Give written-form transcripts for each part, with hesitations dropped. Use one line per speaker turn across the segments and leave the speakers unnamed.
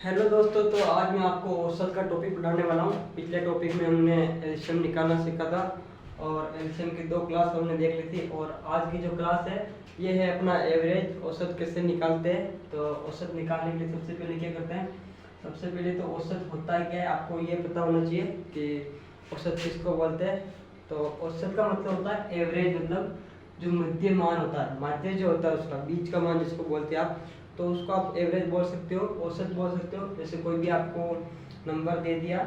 Hello दोस्तों, तो आज मैं आपको औसत का टॉपिक पढ़ाने वाला हूँ। पिछले टॉपिक में हमने एलसीएम निकालना सीखा था और एलसीएम की 2 क्लास हमने देख ली थी। और आज की जो क्लास है ये है अपना एवरेज, औसत कैसे निकालते हैं। तो औसत निकालने के लिए सबसे पहले क्या करते हैं, सबसे पहले तो औसत होता है क्या है आपको ये पता होना चाहिए कि औसत किसको बोलते हैं। तो औसत का मतलब होता है एवरेज, मतलब जो मध्य मान होता है, माध्य जो होता है उसका बीच का मान जिसको बोलते हैं आप, तो उसको आप एवरेज बोल सकते हो, औसत बोल सकते हो। जैसे कोई भी आपको नंबर दे दिया,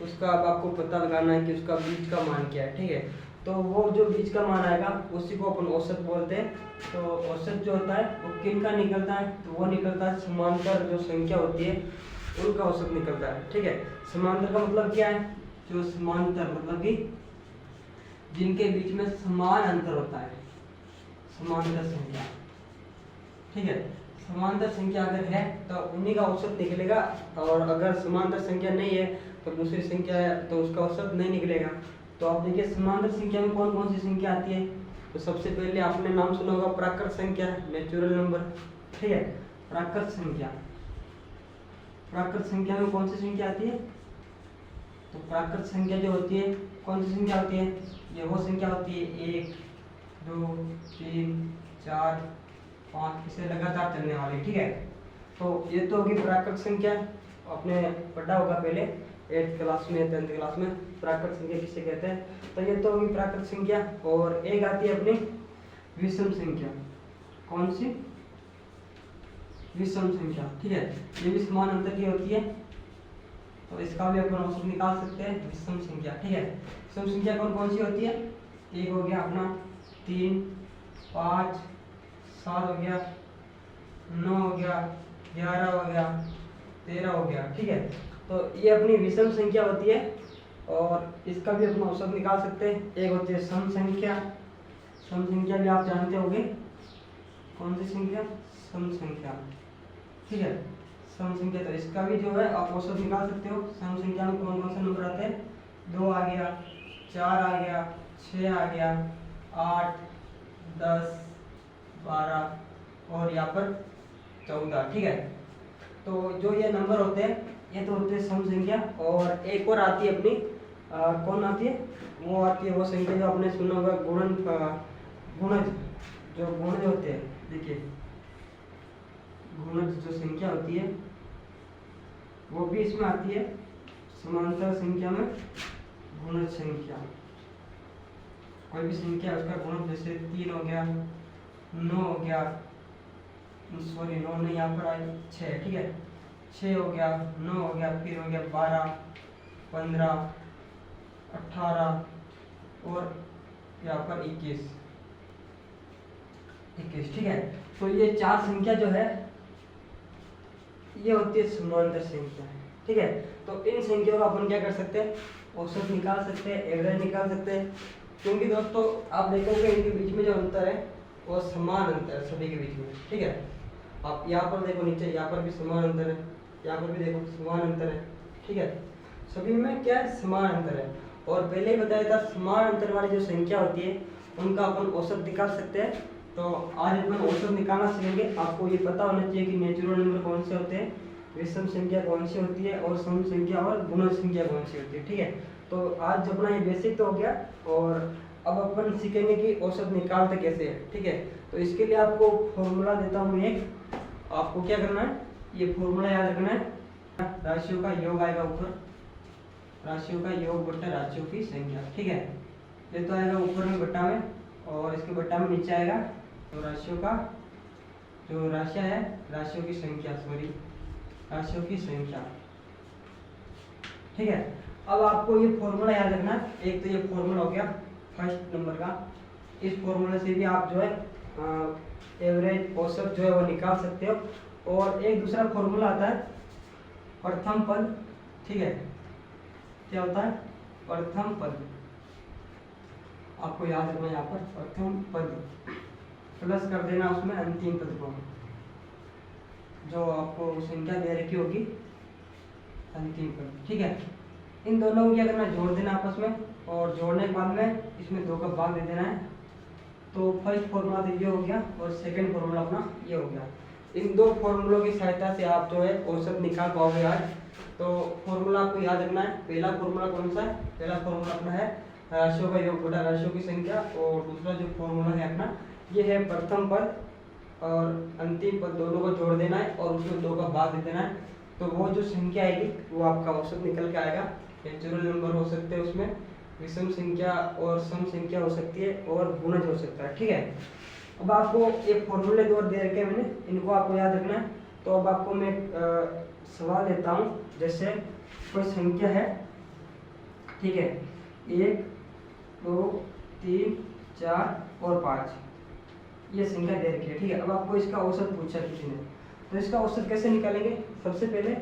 उसका अब आपको पता लगाना है कि उसका बीच का मान क्या है, ठीक है। तो वो जो बीच का मान आएगा उसी को अपन औसत बोलते हैं। तो औसत जो होता है वो किन का निकलता है, तो वो निकलता है समांतर जो संख्या होती है उनका औसत निकलता है, ठीक है। समांतर का मतलब क्या है, जो समांतर मतलब कि जिनके बीच में समान अंतर होता है, समांतर संख्या, ठीक है। समांतर संख्या अगर है तो उन्हीं का औसत निकलेगा, और अगर समांतर संख्या नहीं है तो दूसरी संख्या है तो उसका औसत नहीं निकलेगा। तो आप देखिए समांतर संख्या में कौन कौन सी संख्या आती है। तो सबसे पहले आपने नाम सुना होगा प्राकृत संख्या, नेचुरल नंबर, ठीक है। प्राकृत संख्या, प्राकृत संख्या में कौन सी संख्या आती है, तो प्राकृत संख्या जो होती है कौन सी संख्या होती है, ये वो संख्या होती है 1 2 3 4 5 इसे लगातार चलने वाली, ठीक है। तो ये तो होगी प्राकृत संख्या, आपने पढ़ा होगा पहले 8th क्लास में 10th क्लास में प्राकृत संख्या किसे कहते हैं। तो ये तो होगी प्राकृत संख्या। और एक आती है अपनी विषम संख्या, कौन सी, विषम संख्या, ठीक है। ये भी समान अंतर की होती है, तो इसका भी अपन औसत निकाल सकते हैं, विषम संख्या, ठीक है। विषम संख्या कौन कौन सी होती है, एक हो गया अपना 3 5 7 हो गया, 9 हो गया, 11 हो गया, 13 हो गया, ठीक है। तो ये अपनी विषम संख्या होती है और इसका भी अपन औसत निकाल सकते हैं। एक होती है सम संख्या, सम संख्या भी आप जानते होंगे, कौन सी संख्या, सम संख्या, ठीक है। सम संख्या, तो इसका भी जो है आप औसत निकाल सकते हो। सम संख्या में कौन कौन से नंबर आते हैं, 2 आ गया, 4 आ गया, 6 आ गया, 8 10 12 और यहाँ पर 14, ठीक है। तो जो ये नंबर होते हैं ये तो होते हैं सम संख्या। और एक और आती है अपनी कौन आती है, वो आती है वो संख्या जो आपने सुना होगा गुणन, गुणज, जो गुणज होते हैं, देखिए गुणज जो संख्या होती है वो भी इसमें आती है, समांतर संख्या में गुणज संख्या। कोई भी संख्या उसका गुणज, जैसे 3 हो गया, 9 हो गया, सॉरी 9 नहीं यहाँ पर आई, 6, ठीक है। 6 हो गया, 9 हो गया, फिर हो गया 12 15 18 और यहाँ पर 21, ठीक है। तो ये 4 संख्या जो है ये होती है समांतर संख्या, ठीक है। तो इन संख्याओं का अपन क्या कर सकते हैं, औसत निकाल सकते हैं, एवरेज निकाल सकते हैं। क्योंकि दोस्तों आप देखोगे इनके बीच में जो अंतर है वो समान अंतर है सभी के बीच में, ठीक है। आप यहाँ पर देखो नीचे, यहाँ पर भी समान अंतर है, यहाँ पर भी देखो समान अंतर है, ठीक है। सभी में क्या है, समान अंतर है। और पहले ही बताया था समान अंतर वाली जो संख्या होती है उनका अपन औसत निकाल सकते हैं। तो आज अपन औसत निकालना सीखेंगे। आपको ये पता होना चाहिए कि नेचुरल नंबर कौन से होते हैं, विषम संख्या कौन सी होती है और सम संख्या और गुणज संख्या कौन सी होती है, ठीक है। तो आज अपना ये बेसिक तो हो गया और अब अपन सीखेंगे कि औसत निकालते कैसे है, ठीक है। तो इसके लिए आपको फॉर्मूला देता हूँ एक, आपको क्या करना है, ये फॉर्मूला याद रखना है। राशियों का योग आएगा ऊपर, राशियों का योग बट्टा राशियों की संख्या, ठीक है। ये तो आएगा ऊपर में बट्टा में, और इसके बट्टा में नीचे आएगा तो राशियों का जो राशियां है, राशियों की संख्या, सॉरी राशियों की संख्या, ठीक है। अब आपको ये फॉर्मूला याद रखना है। एक तो ये फॉर्मूला हो गया फर्स्ट नंबर का, इस फॉर्मूले से भी आप जो है एवरेज औसत जो है वो निकाल सकते हो। और एक दूसरा फॉर्मूला आता है प्रथम पद, ठीक है। क्या होता है, प्रथम पद, आपको याद रखना है। यहाँ पर प्रथम पद प्लस कर देना उसमें अंतिम पद को, जो आपको संख्या दे रखी होगी अंतिम पद, ठीक है। इन दोनों को क्या करना है, जोड़ देना आपस में, और जोड़ने के बाद में इसमें 2 का भाग दे देना है। तो फर्स्ट फॉर्मूला तो ये हो गया और सेकंड फॉर्मूला अपना ये हो गया। इन दो फॉर्मूलों की सहायता से आप जो है औसत निकाल पाओगे आज। तो फॉर्मूला आपको याद रखना है। पहला फॉर्मूला कौन सा है? पहला फॉर्मूला अपना है राशियों का योग बटा राशियों की संख्या। और दूसरा जो फॉर्मूला है अपना ये है प्रथम पद और अंतिम पद दोनों को जोड़ देना है और उसमें 2 का भाग दे देना है। तो वो जो संख्या आएगी वो आपका औसत निकल के आएगा। नेचुरल नंबर हो सकते हैं, उसमें विषम संख्या और सम संख्या हो सकती है और गुणज हो सकता है। ठीक है, अब आपको ये फॉर्मूले दो दे रखे हैं मैंने, इनको आपको याद रखना है। तो अब आपको मैं सवाल देता हूँ। जैसे कोई संख्या है, ठीक है, 1 2 3 4 और 5 ये संख्या दे रखी है। ठीक है, अब आपको इसका औसत पूछा किसी ने, तो इसका औसत कैसे निकालेंगे? सबसे पहले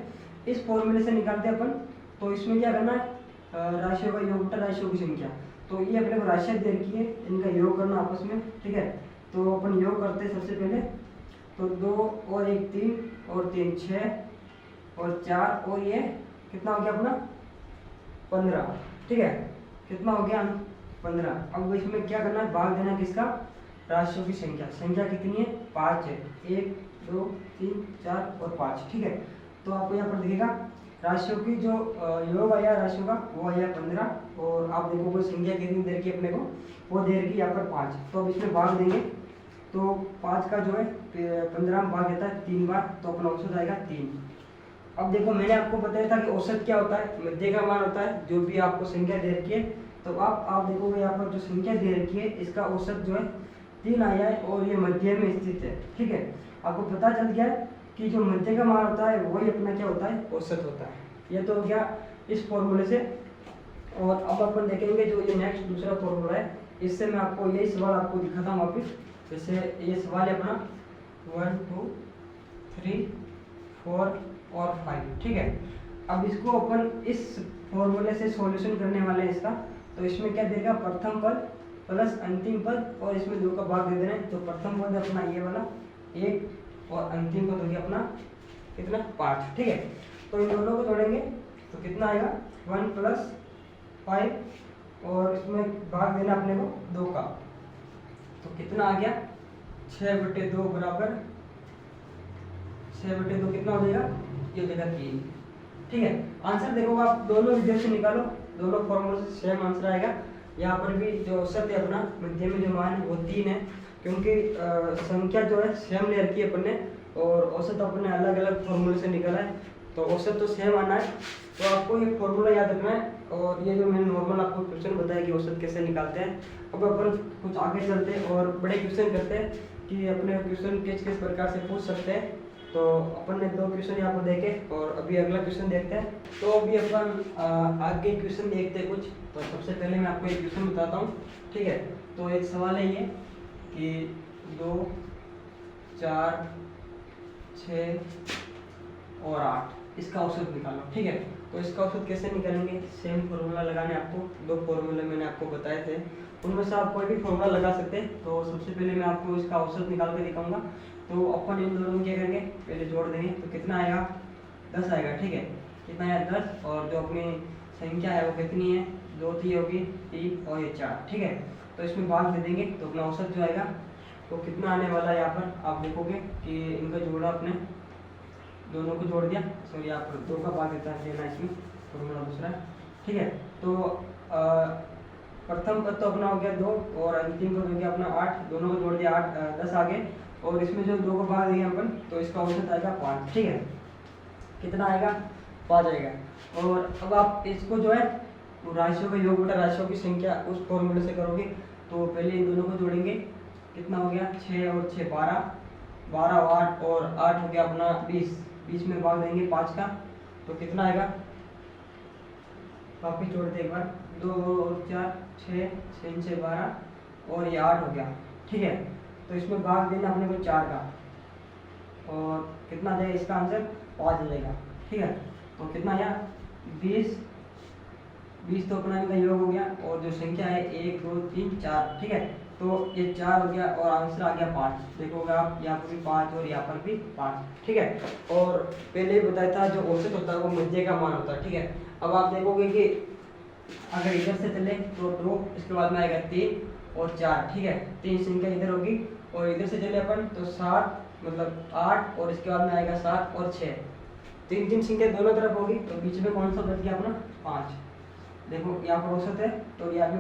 इस फॉर्मूले से निकालते हैं अपन। तो इसमें क्या करना है? राशियों का योग बटा राशियों की संख्या। तो ये अपने को राशियाँ दे रखी है, इनका योग करना आपस में। ठीक है, तो अपन योग करते हैं सबसे पहले। तो 2 और 1 3 और 3 6 और 4 और ये कितना हो गया अपना 15। ठीक है, कितना हो गया 15। अब इसमें क्या करना है? भाग देना किसका? राशियों की संख्या। संख्या कितनी है? 5 है। 1 2 3 4 और 5। ठीक है, तो आपको यहाँ पर दिखेगा राशियों की जो योग आया राशियों का वो आया 15। और आप देखो कोई संख्या कितनी दे रखी है अपने को? वो दे रखी यहाँ पर 5। तो अब इसमें भाग देंगे तो 5 का जो है 15 में भाग देता है 3 बार, तो अपना औसत आएगा 3। अब देखो मैंने आपको बताया था कि औसत क्या होता है? मध्य का मान होता है। जो भी आपको संख्या दे रखी है, तो आप देखोगे यहाँ पर जो संख्या दे रखी है इसका औसत जो है 3 आया है और ये मध्य में स्थित है। ठीक है, आपको पता चल गया है कि जो मध्य का मान होता है वही अपना क्या होता है? औसत होता है। ये तो हो गया इस फॉर्मूले से। और अब अपन देखेंगे जो ये नेक्स्ट दूसरा फॉर्मूला है, इससे मैं आपको यही सवाल आपको दिखाता हूँ वापिस। जैसे ये सवाल है अपना 1 2 3 4 और 5। ठीक है, अब इसको अपन इस फॉर्मूले से सॉल्यूशन करने वाले हैं इसका। तो इसमें क्या देगा? प्रथम पद प्लस अंतिम पद और इसमें 2 का भाग दे देना है। तो प्रथम पद अपना ये वाला 1 और अंतिम पद हो गया अपना कितना? 5। ठीक है, तो इन दोनों को जोड़ेंगे तो कितना आएगा? 1 + 5 और इसमें भाग देना अपने को 2 का। तो कितना आ गया? 6/2 बराबर 6/2 कितना हो जाएगा? ये हो जाएगा 3। ठीक है, आंसर देखो आप दोनों विधियों से निकालो, दोनों फॉर्मूले से सेम आंसर आएगा। यहाँ पर भी जो औसत है अपना मध्य में जो मान है वो 3 है, क्योंकि संख्या जो है सेम ले रखी है अपन ने और औसत अपन ने अलग अलग फॉर्मूले से निकाला है। तो औसत तो सेम आना है। तो आपको ये फॉर्मूला याद रखना है। और ये जो मैंने नॉर्मल आपको क्वेश्चन बताया कि औसत कैसे निकालते हैं, अब अपन कुछ आगे चलते हैं और बड़े क्वेश्चन करते हैं कि अपने क्वेश्चन किस किस प्रकार से पूछ सकते हैं। तो अपन ने 2 क्वेश्चन यहाँ पर देखे और अभी अगला क्वेश्चन देखते हैं। तो अभी अपन आगे क्वेश्चन देखते हैं कुछ। तो सबसे पहले मैं आपको एक क्वेश्चन बताता हूँ। ठीक है, तो एक सवाल है ये कि 2 4 6 और 8 इसका औसत निकालो। ठीक है, तो इसका औसत कैसे निकालेंगे? सेम फॉर्मूला लगाने आपको 2 फॉर्मूले मैंने आपको बताए थे, उनमें से आप कोई भी फॉर्मूला लगा सकते हैं। तो सबसे पहले मैं आपको इसका औसत निकाल के दिखाऊंगा। तो अपन इन दोनों में क्या करेंगे? पहले जोड़ देंगे तो कितना आएगा? 10 आएगा। ठीक है, कितना आया? 10। और जो अपनी संख्या है वो कितनी है? 2 3 होगी 3 और ये 4। ठीक है, तो इसमें भाग दे देंगे तो अपना औसत जो आएगा तो कितना आने वाला है? यहाँ पर आप देखोगे कि इनका जोड़ा अपने दोनों को जोड़ दिया। सॉरी, यहाँ पर 2 का भाग देना इसमें फॉर्मूला दूसरा। ठीक है, तो प्रथम पद तो अपना हो गया 2 और अंतिम पद हो गया अपना 8। दोनों को जोड़ दिया 8 10 आगे और इसमें जो 2 का भाग दिया अपन तो इसका औसत आएगा 5। ठीक है, कितना आएगा? 5 आएगा। और अब आप इसको जो है राशियों का योग बटा राशियों की संख्या उस फॉर्मूले से करोगे। तो पहले इन दोनों को जोड़ेंगे, कितना हो गया? 6 और 6 12 12 और 8 और 8 हो गया अपना 20। 20 में भाग देंगे 5 का तो कितना आएगा? वापिस जोड़ दे एक बार, 2 और 4 6 6 6 12 और ये 8 हो गया। ठीक है, तो इसमें भाग देना अपने को 4 का और कितना आ जाएगा? इसका आंसर 5 आ जाएगा। ठीक है, तो कितना आया? 20 20 तो अपना इनका योग हो गया और जो संख्या है 1 2 3 4। ठीक है, तो ये 4 हो गया और आंसर आ गया 5। देखोगे आप यहाँ पर भी 5 और यहाँ पर भी 5। ठीक है, और पहले ही बताया था जो औसत होता है वो मध्य का मान होता है। ठीक है, अब आप देखोगे कि अगर इधर से चले तो 2, इसके बाद में आएगा 3 और 4। ठीक है, 3 संख्या इधर होगी और इधर से चले अपन तो 7 मतलब 8 और इसके बाद में आएगा 7 और 6, तीन तीन संख्या दोनों तरफ होगी, तो बीच में कौन सा बच गया अपना 5। देखो यहाँ पर औसत है, तो यहाँ पे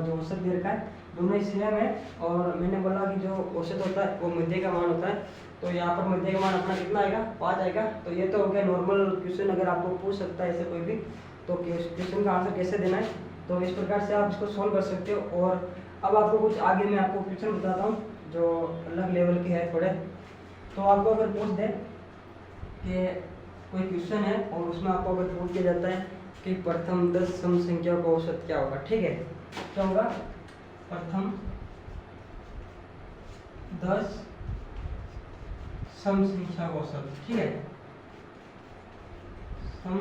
जो औसत दे रखा है दोनों ही सेम है, और मैंने बोला कि जो औसत होता है वो मध्य का मान होता है, तो यहाँ पर मध्य का मान अपना कितना आएगा 5 आएगा। तो ये तो हो गया नॉर्मल क्वेश्चन, अगर आपको पूछ सकता है ऐसे कोई भी, तो क्वेश्चन का आंसर कैसे देना है, तो इस प्रकार से आप इसको सॉल्व कर सकते हो। और अब आपको कुछ आगे मैं आपको क्वेश्चन बताता हूँ जो अलग लेवल के है थोड़े। तो आपको अगर पूछ दे कि कोई क्वेश्चन है और उसमें आपको अगर पूछ दिया जाता है कि प्रथम 10 सम संख्याओं का औसत क्या होगा, ठीक है, क्या होगा, प्रथम 10 सम संख्या का औसत, ठीक है, सम,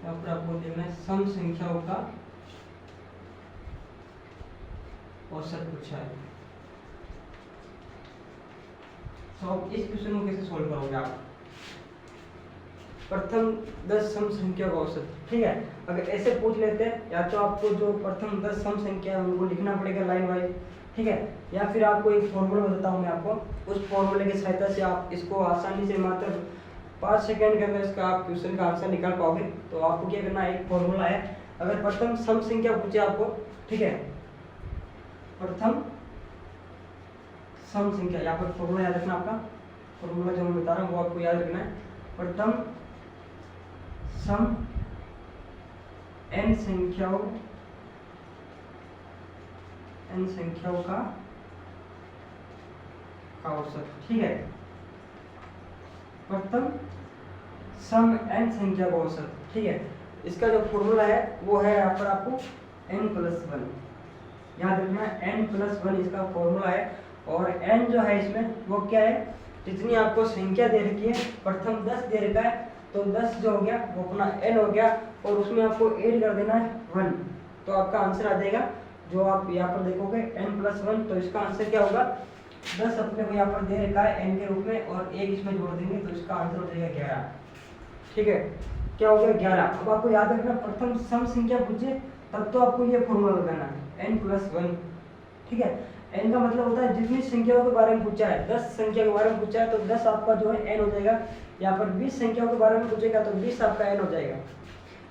यहाँ पर आपको देखना है सम संख्याओं का औसत पूछा है। तो अब इस क्वेश्चन को कैसे सोल्व करोगे आप, प्रथम 10 सम संख्या का औसत, ठीक है। अगर ऐसे पूछ लेते हैं, या तो आपको जो प्रथम 10 सम संख्या है उनको लिखना पड़ेगा लाइन वाइज, ठीक है, या फिर आपको एक फॉर्मूला बताता हूँ मैं आपको, उस फॉर्मूले की सहायता से आप इसको आसानी से मात्र 5 सेकंड के अंदर इसका आप क्वेश्चन का आंसर निकाल पाओगे। तो आपको क्या करना है, एक फॉर्मूला है, अगर प्रथम सम संख्या पूछे आपको, ठीक है, प्रथम सम संख्या, यहाँ पर फॉर्मूला याद रखना, आपका फॉर्मूला जो मैं बता रहा हूँ वो आपको याद रखना है, प्रथम सम n संख्याओं का औसत, ठीक है, प्रथम सम n संख्या का औसत, ठीक है। इसका जो फॉर्मूला है वो है यहाँ पर आपको n+1 याद रखना, n+1 इसका फॉर्मूला है। और n जो है इसमें वो क्या है, जितनी आपको संख्या दे रखी है, प्रथम 10 दे रखा है, तो 10 जो हो गया वो अपना n हो गया, और उसमें आपको ऐड कर देना है 1, तो आपका आंसर आ जाएगा। जो आप यहाँ पर देखोगे n+1, तो इसका आंसर क्या होगा, 10 अपने को यहाँ पर दे रखा है n के रूप में, और 1 इसमें जोड़ देंगे तो इसका आंसर हो जाएगा 11, ठीक है, क्या हो गया 11। अब आपको याद रखना, प्रथम सम संख्या पूछे तब तो आपको ये फॉर्मूला लगाना है n+1, ठीक है। n का मतलब होता है जितनी संख्याओं के बारे में पूछा है, 10 संख्या के बारे में पूछा है तो 10 आपका जो है n हो जाएगा। यहाँ पर 20 संख्याओं के बारे में पूछेगा तो 20 आपका n हो जाएगा।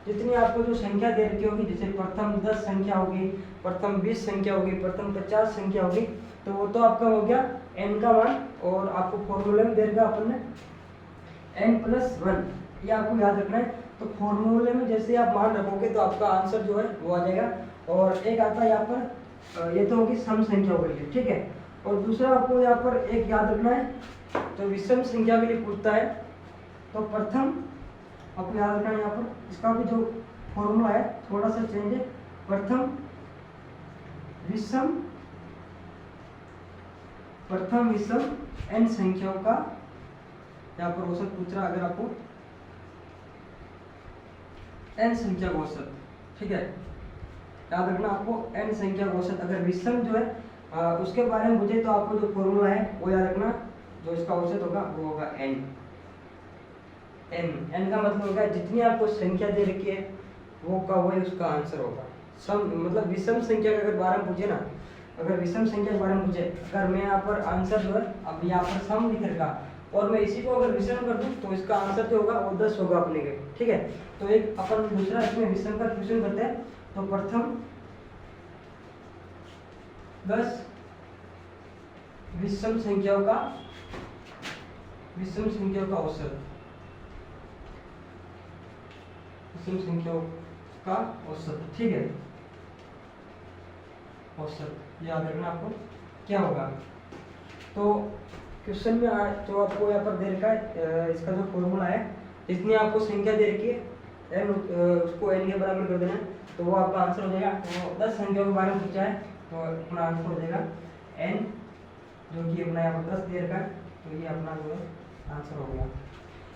जितनी आपको जो संख्या दे रखी होगी, जैसे प्रथम 10 संख्या होगी, प्रथम 20 संख्या होगी, प्रथम 50 संख्या होगी, तो वो तो आपका हो गया n का मान, और आपको फॉर्मूले में दे रखा अपन ने n+1, ये आपको याद रखना है। तो फॉर्मूले में जैसे आप मान रखोगे तो आपका आंसर जो है वो आ जाएगा। और एक आता है यहाँ पर, ये तो होगी सम संख्या के लिए, ठीक है, और दूसरा आपको यहाँ पर एक याद रखना है, तो विषम संख्या के लिए पूछता है, तो प्रथम आपको याद रखना है यहाँ पर, इसका भी जो फॉर्मूला है थोड़ा सा चेंज है, प्रथम विषम n संख्याओं का, यहाँ पर औसत पूछ रहा, अगर आपको n संख्या का औसत, ठीक है, याद रखना आपको n संख्या का औसत, अगर विषम जो है उसके बारे में पूछे तो आपको जो फॉर्मूला है वो याद रखना, जो इसका औसत होगा वो होगा n का मतलब होगा जितनी आपको संख्या दे रखी है वो का वही उसका आंसर होगा। सम मतलब विषम संख्या के अगर बारे में पूछे ना, अगर विषम संख्या के बारे में पूछे, अगर मैं यहाँ पर आंसर जो है, अब यहाँ पर सम लिख रखा और मैं इसी को अगर विषम कर दूं तो इसका आंसर जो होगा वो 10 होगा अपने के, ठीक है। तो एक अपन दूसरा इसमें विषम का क्वेश्चन करते हैं, तो प्रथम 10 विषम संख्याओं का औसत, विषम संख्याओं का औसत, ठीक है, औसत याद रखना आपको क्या होगा। तो क्वेश्चन में जो आपको यहाँ पर दे रखा है, इसका जो फॉर्मूला है, जितनी आपको संख्या दे रखी है n, उसको n के बराबर कर देना है, तो वो आपका आंसर हो जाएगा। तो 10 संख्याओं के बारे में पूछा है तो अपना आंसर हो जाएगा n, जो कि अपना यहाँ पर 10 दे रखा है, तो ये अपना जो है आंसर हो गया।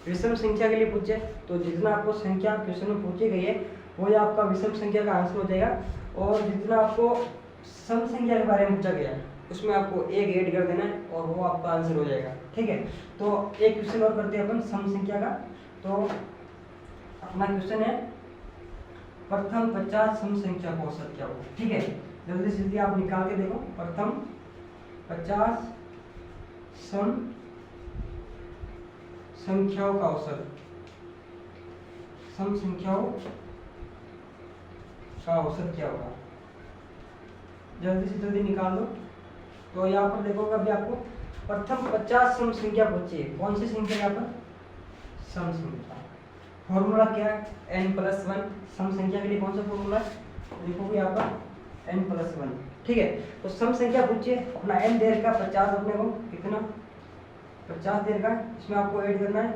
विषम संख्या के लिए पूछे तो जितना आपको संख्या क्वेश्चन में पूछी गई है वो आपका विषम संख्या का आंसर हो जाएगा, और जितना आपको सम संख्या के बारे में पूछा गया है उसमें आपको एक ऐड कर देना है और वो आपका आंसर हो जाएगा, ठीक है। तो एक क्वेश्चन और करते हैं अपन सम संख्या का। तो अपना क्वेश्चन है प्रथम 50 सम संख्या का औसत क्या होगा, ठीक है। जल्दी से जल्दी आप निकाल के देखो, प्रथम 50 सम संख्याओं का औसत, सम संख्याओं का औसत क्या होगा। जल्दी से जल्दी निकाल दो। तो यहाँ पर देखोगे अभी आपको प्रथम 50 सम संख्या पूछी है। कौन सी संख्या यहाँ पर? सम संख्या। फॉर्मूला क्या है? n+1। सम संख्या के लिए कौन सा फॉर्मूला है? देखोगे यहाँ पर n+1। ठीक है, तो सम संख्या पूछिए, अपना n दे रखा 50, अपने को कितना 50 दे रखा है, इसमें आपको ऐड करना है,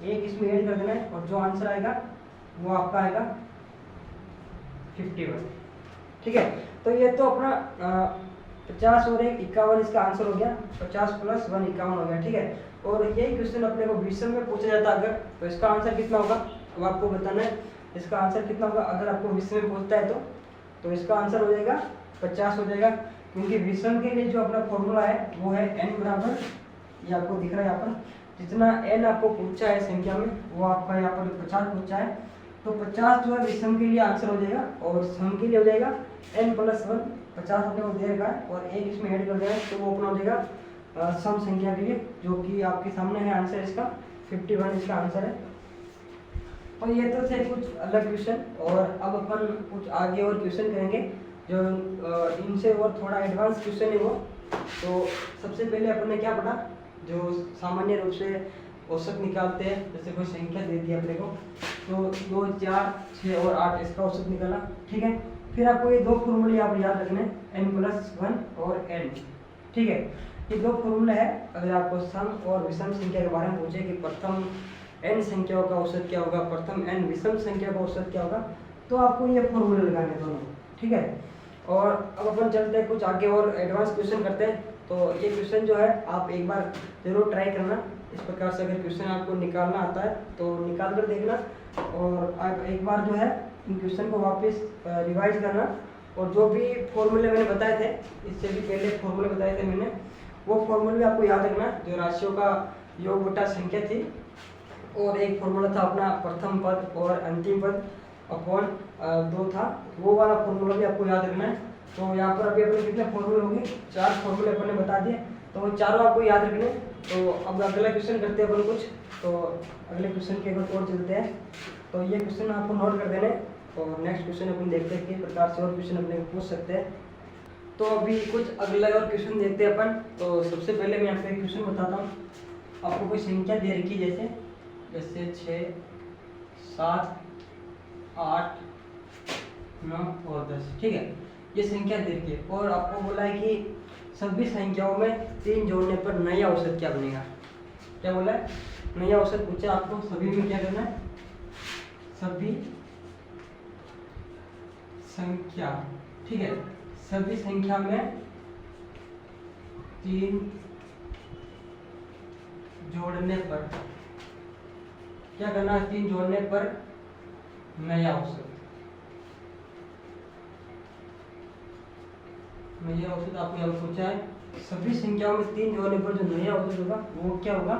एक इसमें ऐड कर देना है, और जो आंसर आएगा वो आपका आएगा 51। ठीक है, तो ये तो अपना 50 और 1 51, इसका आंसर हो गया। 50 + 1 51 हो गया। ठीक है, और यही क्वेश्चन अपने को विषम में पूछा जाता अगर, तो इसका आंसर कितना होगा अब आपको बताना है। इसका आंसर कितना होगा अगर आपको विषम में पूछता है तो इसका आंसर हो जाएगा 50 हो जाएगा, क्योंकि विषम के लिए जो अपना फॉर्मूला है वो है n बराबर, ये आपको दिख रहा है यहाँ पर, जितना n आपको पूछा है संख्या में वो आपका यहाँ पर 50 पूछा है, तो 50 जो है विषम के लिए आंसर हो जाएगा, और सम के लिए हो जाएगा n+1। 50 अपने को दे रखा है और एक इसमें ऐड कर देना है, तो वो अपना हो जाएगा सम संख्या के लिए, जो कि आपके सामने है आंसर इसका 51 इसका आंसर है। और ये तो थे कुछ अलग क्वेश्चन, और अब अपन कुछ आगे और क्वेश्चन करेंगे जो इनसे और थोड़ा एडवांस क्वेश्चन है वो। तो सबसे पहले अपन ने क्या पढ़ा, जो सामान्य रूप से औसत निकालते हैं, जैसे कोई संख्या दे दी अपने को, तो 2 4 6 और 8 इसका औसत निकाला। ठीक है, फिर आपको ये दो फॉर्मूले आप याद रखने, n+1 और n। ठीक है, ये दो फॉर्मूले है अगर आपको सम और विषम संख्या के बारे में पूछे कि प्रथम n संख्याओं का औसत क्या होगा, प्रथम n विषम संख्या का औसत क्या होगा, तो आपको ये फॉर्मूले लगाने दोनों। ठीक है, और अब अपन चलते हैं कुछ आगे और एडवांस क्वेश्चन करते हैं। तो ये क्वेश्चन जो है आप एक बार जरूर ट्राई करना, इस प्रकार से अगर क्वेश्चन आपको निकालना आता है तो निकाल कर देखना, और आप एक बार जो है इन क्वेश्चन को वापस रिवाइज करना, और जो भी फॉर्मूले मैंने बताए थे, इससे भी पहले फॉर्मूले बताए थे मैंने, वो फॉर्मूले भी आपको याद रखना, जो राशियों का योग बटा संख्या थी, और एक फॉर्मूला था अपना प्रथम पद और अंतिम पद अपॉन 2 था, वो वाला फॉर्मूला भी आपको याद रखना है। तो यहाँ पर अभी अपने कितने फॉर्मूले होंगे, 4 फॉर्मूले अपन ने बता दिए, तो वो चारों आपको याद रखने। तो अब अगला क्वेश्चन करते हैं अपन कुछ, तो अगले क्वेश्चन के ऊपर और चलते हैं। तो ये क्वेश्चन आपको नोट कर देने, और नेक्स्ट क्वेश्चन अपन देखते हैं किस प्रकार से और क्वेश्चन अपने पूछ सकते हैं। तो अभी कुछ अगला और क्वेश्चन देखते हैं अपन। तो सबसे पहले मैं आपको एक क्वेश्चन बताता हूँ। आपको कोई संख्या दे रखी जैसे 6 7 8 9 और 10। ठीक है, ये संख्या दे रखी है, और आपको बोला है कि सभी संख्याओं में 3 जोड़ने पर नया औसत क्या बनेगा। क्या बोला है? नया औसत पूछा आपको, सभी में क्या करना है, सभी संख्या। ठीक है, सभी संख्या में 3 जोड़ने पर क्या करना है, 3 जोड़ने पर नया औसत। नया औसत आपको यहाँ पूछा है, सभी संख्याओं में 3 जोड़ने पर जो नया औसत होगा वो क्या होगा।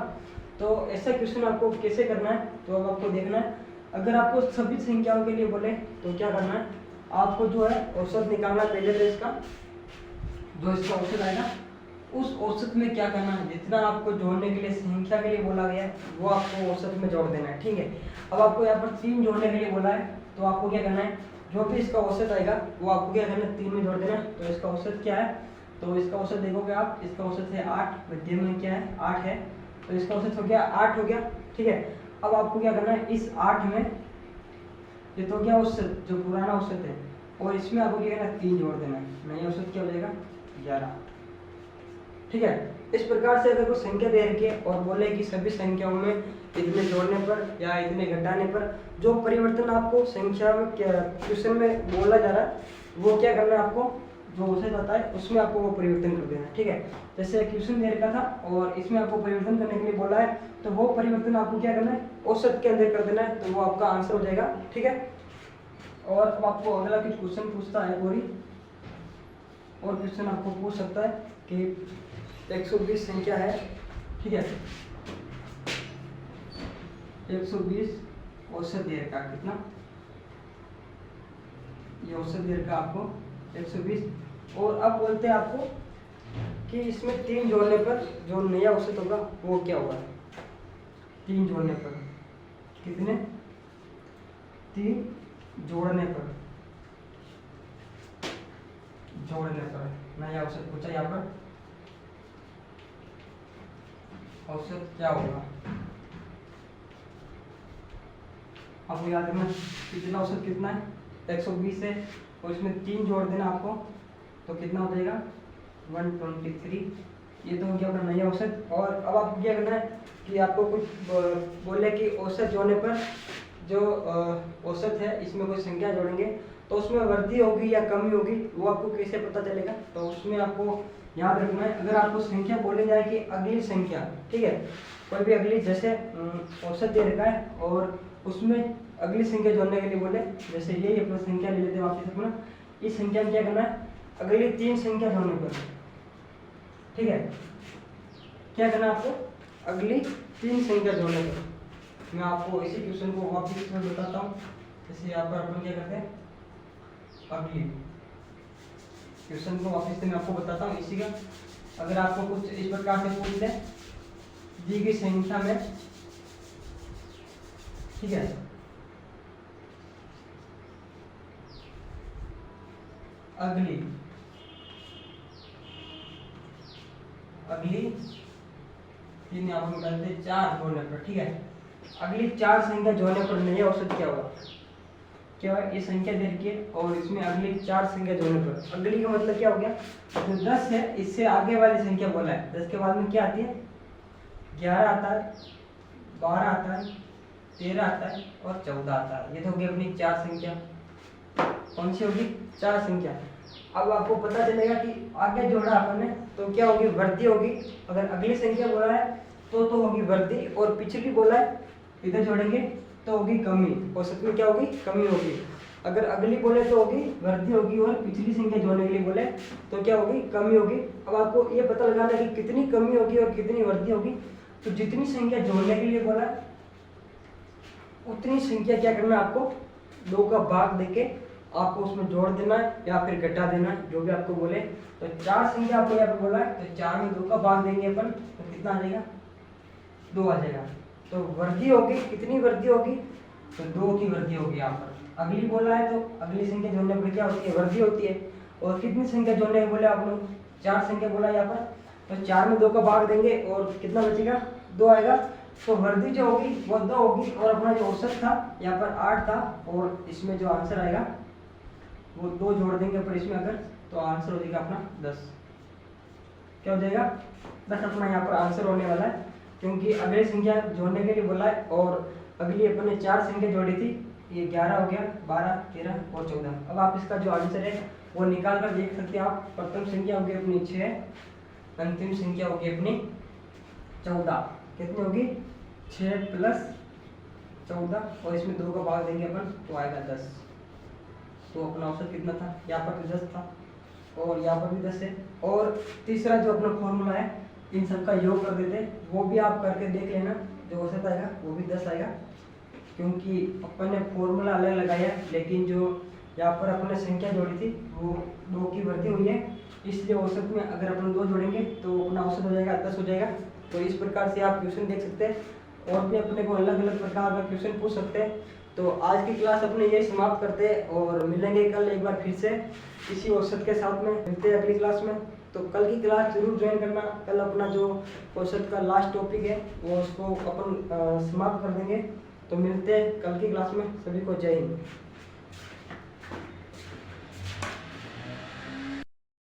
तो ऐसा क्वेश्चन आपको कैसे करना है, तो अब आपको देखना है, अगर आपको सभी संख्याओं के लिए बोले तो क्या करना है, आपको जो है औसत निकालना पहले, तो इसका जो इसका औसत आएगा उस औसत में क्या करना है, जितना आपको जोड़ने के लिए संख्या के लिए बोला गया है वो आपको औसत में जोड़ देना है। ठीक है, अब आपको यहाँ पर 3 जोड़ने के लिए बोला है, तो आपको क्या करना है, जो भी इसका औसत आएगा वो आपको क्या करना है, 3 में जोड़ देना है। तो इसका औसत क्या है, तो इसका औसत देखोगे आप, इसका औसत है 8, मध्य में क्या है 8 है, तो इसका औसत हो गया 8 हो गया। ठीक है, अब आपको क्या करना है, इस 8 में ये तो क्या औसत जो पुराना औसत है, और इसमें आपको क्या करना है, 3 जोड़ देना है, नया औसत क्या हो जाएगा 11। ठीक है, इस प्रकार से अगर कोई संख्या दे रखी है और बोले कि सभी संख्याओं में इतने जोड़ने पर या इतने घटाने पर जो परिवर्तन आपको संख्या में क्वेश्चन में बोला जा रहा है वो क्या करना है, आपको जो औसत आता है उसमें आपको वो परिवर्तन कर देना है। ठीक है, जैसे क्वेश्चन दे रखा था और इसमें आपको परिवर्तन करने के लिए बोला है, तो वो परिवर्तन आपको क्या करना है, औसत के अंदर कर देना है, तो वो आपका आंसर हो जाएगा। ठीक है, और अब आपको अगला कुछ क्वेश्चन पूछता है और क्वेश्चन आपको पूछ सकता है कि 120 संख्या है। ठीक है, 120 औसत दे रखा कितना, ये औसत दे रखा आपको 120, और अब बोलते हैं आपको कि इसमें 3 जोड़ने पर जो नया औसत होगा वो क्या होगा। 3 जोड़ने पर कितने, 3 जोड़ने पर नया औसत पूछा। यहाँ पर औसत क्या होगा आपको याद रखना। पिछला औसत कितना है 120 है और इसमें 3 जोड़ देना आपको तो कितना हो जाएगा 123। ये तो हो गया अपना नया औसत। और अब आपको क्या करना है कि आपको कुछ बोले कि औसत जोड़ने पर जो औसत है इसमें कोई संख्या जोड़ेंगे तो उसमें वृद्धि होगी या कमी होगी वो आपको कैसे पता चलेगा। तो उसमें आपको याद रखना है, अगर आपको संख्या बोली जाए कि अगली संख्या, ठीक है, कोई भी अगली, जैसे औसत दे रखा है और उसमें अगली संख्या जोड़ने के लिए बोले, जैसे यही अपना संख्या ले लेते हैं वापस अपना। इस संख्या में क्या करना है, अगली 3 संख्या जोड़ने पर, ठीक है, क्या करना है आपको, अगली 3 संख्या जोड़ने पर। मैं आपको इसी क्वेश्चन को वापस में बताता हूँ। जैसे यहाँ पर अपन क्या करते हैं, अगली क्वेश्चन को वापस से मैं आपको बताता हूँ इसी का। अगर आपको कुछ इस प्रकार से पूछ ले, दी गई संख्या में, ठीक है, अगली 3 यहाँ पर डालते 4 जोड़ने पर, ठीक है, अगली 4 संख्या जोड़ने पर नया औसत क्या होगा। क्या है, ये संख्या दे रखी है और इसमें अगली 4 संख्या जोड़ने पर, अगली का मतलब क्या हो गया, जो 10 है इससे आगे वाली संख्या बोला है, 10 के बाद में क्या आती है, 11 आता है, 12 आता है, 13 आता है और 14 आता है। ये तो होगी अपनी 4 संख्या। कौन सी होगी, 4 संख्या। अब आपको पता चलेगा कि आगे जोड़ा अपन ने तो क्या होगी, वृद्धि होगी। अगर अगली संख्या बोला है तो होगी वृद्धि, और पिछली बोला है इधर जोड़ेंगे तो होगी कमी। औसत में क्या होगी, कमी होगी। अगर अगली बोले तो होगी वृद्धि होगी, और पिछली संख्या जोड़ने के लिए बोले तो क्या होगी, कमी होगी। अब आपको ये पता लगाना है कि कितनी कमी होगी और कितनी वृद्धि होगी। तो जितनी संख्या जोड़ने के लिए बोला उतनी संख्या क्या करना है, आपको 2 का भाग देके आपको उसमें जोड़ देना है या फिर घटा देना है, जो भी आपको बोले। तो 4 संख्या आपको यहाँ पे बोला है तो 4 में 2 का भाग देंगे अपन तो कितना आ जाएगा, 2 आ जाएगा। तो वृद्धि होगी, कितनी वृद्धि होगी, तो 2 की वृद्धि होगी। यहाँ पर अगली बोला है तो अगली संख्या जोड़ने पर क्या होती है, वृद्धि होती है। और कितनी संख्या जोड़ने को बोले आप लोग, 4 संख्या बोला यहाँ पर, तो 4 में 2 का भाग देंगे और कितना बचेगा, 2 आएगा। तो वृद्धि जो होगी वो 2 होगी, और अपना जो औसत था यहाँ पर 8 था, और इसमें जो आंसर आएगा वो 2 जोड़ देंगे पर इसमें अगर, तो आंसर हो जाएगा अपना 10। क्या हो जाएगा, 10 अपना यहाँ पर आंसर होने वाला है, क्योंकि अगली संख्या जोड़ने के लिए बोला है और अगली अपन ने 4 संख्या जोड़ी थी। ये 11 हो गया, 12, 13 और 14। अब आप इसका जो आंसर है वो निकाल कर देख सकते हैं आप। प्रथम संख्या होगी अपनी 6, अंतिम संख्या होगी अपनी 14। कितनी होगी, 6 + 14, और इसमें 2 का भाग देंगे अपन तो आएगा 10। तो अपना औसत कितना था, यहाँ पर 10 था और यहाँ पर भी 10 है। और तीसरा जो अपना फॉर्मूला है इन सब का योग कर देते, वो भी आप करके देख लेना, जो औसत आएगा वो भी 10 आएगा, क्योंकि अपन ने फॉर्मूला अलग लगाया, लेकिन जो यहाँ पर अपन ने संख्या जोड़ी थी वो 2 की वृद्धि हुई है, इसलिए औसत में अगर अपन 2 जोड़ेंगे तो अपना औसत हो जाएगा 10 हो जाएगा। तो इस प्रकार से आप क्वेश्चन देख सकते हैं और भी अपने को अलग अलग प्रकार का क्वेश्चन पूछ सकते हैं। तो आज की क्लास अपने यही समाप्त करते हैं और मिलेंगे कल एक बार फिर से इसी औसत के साथ में। मिलते हैं अगली क्लास में। तो कल की क्लास जरूर ज्वाइन करना। कल अपना जो औसत का लास्ट टॉपिक है वो उसको अपन समाप्त कर देंगे। तो मिलते हैं कल की क्लास में। सभी को जय हिंद।